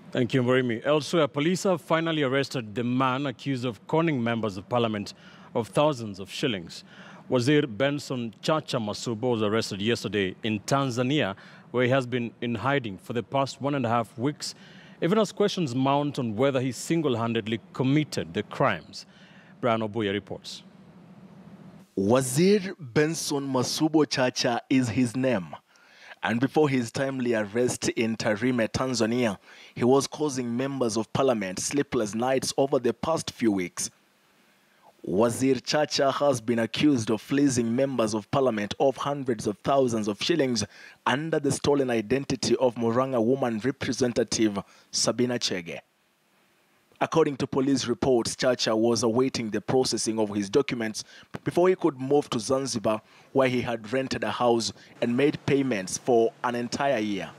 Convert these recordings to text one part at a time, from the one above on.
Thank you, Murimi. Elsewhere, police have finally arrested the man accused of conning members of parliament of thousands of shillings. Wazir Benson Chacha Masubo was arrested yesterday in Tanzania, where he has been in hiding for the past 1.5 weeks, even as questions mount on whether he single-handedly committed the crimes. Brian Obuya reports. Wazir Benson Masubo Chacha is his name. And before his timely arrest in Tarime, Tanzania, he was causing members of parliament sleepless nights over the past few weeks. Wazir Chacha has been accused of fleecing members of parliament of hundreds of thousands of shillings under the stolen identity of Murang'a woman representative Sabina Chege. According to police reports, Chacha was awaiting the processing of his documents before he could move to Zanzibar, where he had rented a house and made payments for an entire year.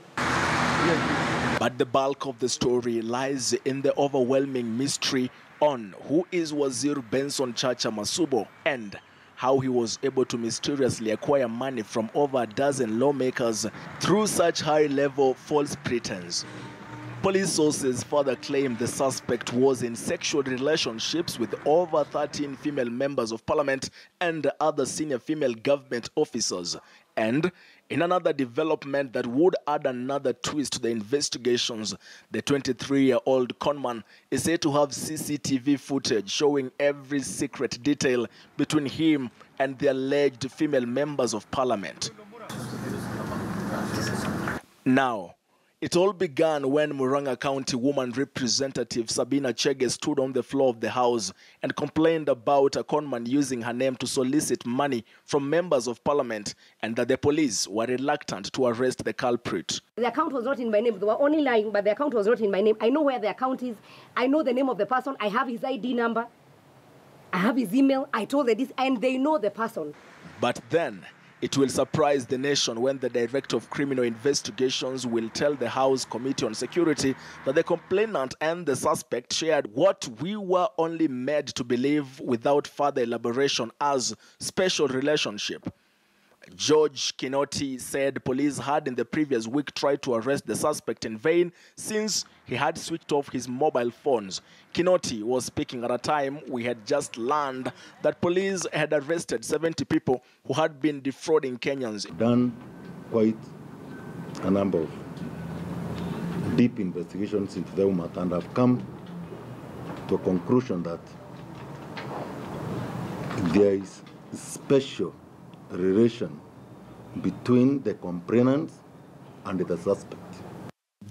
But the bulk of the story lies in the overwhelming mystery on who is Wazir Benson Chacha Masubo and how he was able to mysteriously acquire money from over a dozen lawmakers through such high-level false pretense. Police sources further claim the suspect was in sexual relationships with over 13 female members of parliament and other senior female government officers. And in another development that would add another twist to the investigations, the 23-year-old conman is said to have CCTV footage showing every secret detail between him and the alleged female members of parliament. Now, it all began when Murang'a County woman representative Sabina Chege stood on the floor of the house and complained about a conman using her name to solicit money from members of parliament and that the police were reluctant to arrest the culprit. The account was not in my name. They were only lying, but the account was not in my name. I know where the account is. I know the name of the person. I have his ID number. I have his email. I told them this, and they know the person. But then, it will surprise the nation when the Director of Criminal Investigations will tell the House Committee on Security that the complainant and the suspect shared what we were only made to believe without further elaboration as special relationship. George Kinoti said police had in the previous week tried to arrest the suspect in vain since he had switched off his mobile phones. Kinoti was speaking at a time we had just learned that police had arrested 70 people who had been defrauding Kenyans. Done quite a number of deep investigations into the matter and have come to a conclusion that there is special relation between the complainant and the suspect.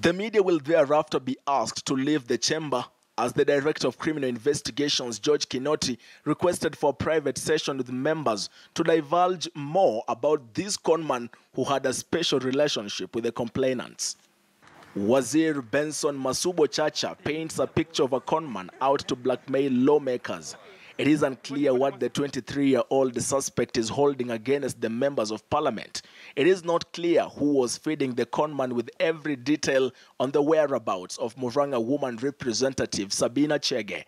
The media will thereafter be asked to leave the chamber as the Director of Criminal Investigations, George Kinoti, requested for a private session with members to divulge more about this conman who had a special relationship with the complainants. Wazir Benson Masubo Chacha paints a picture of a conman out to blackmail lawmakers. It is unclear what the 23-year-old suspect is holding against the members of parliament. It is not clear who was feeding the conman with every detail on the whereabouts of Murang'a woman representative Sabina Chege.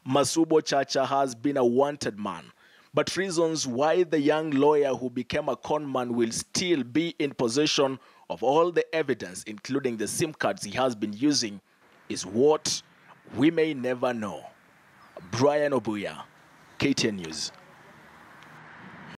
Masubo Chacha has been a wanted man, but reasons why the young lawyer who became a conman will still be in possession of all the evidence, including the SIM cards he has been using, is what we may never know. Brian Obuya, KTN News.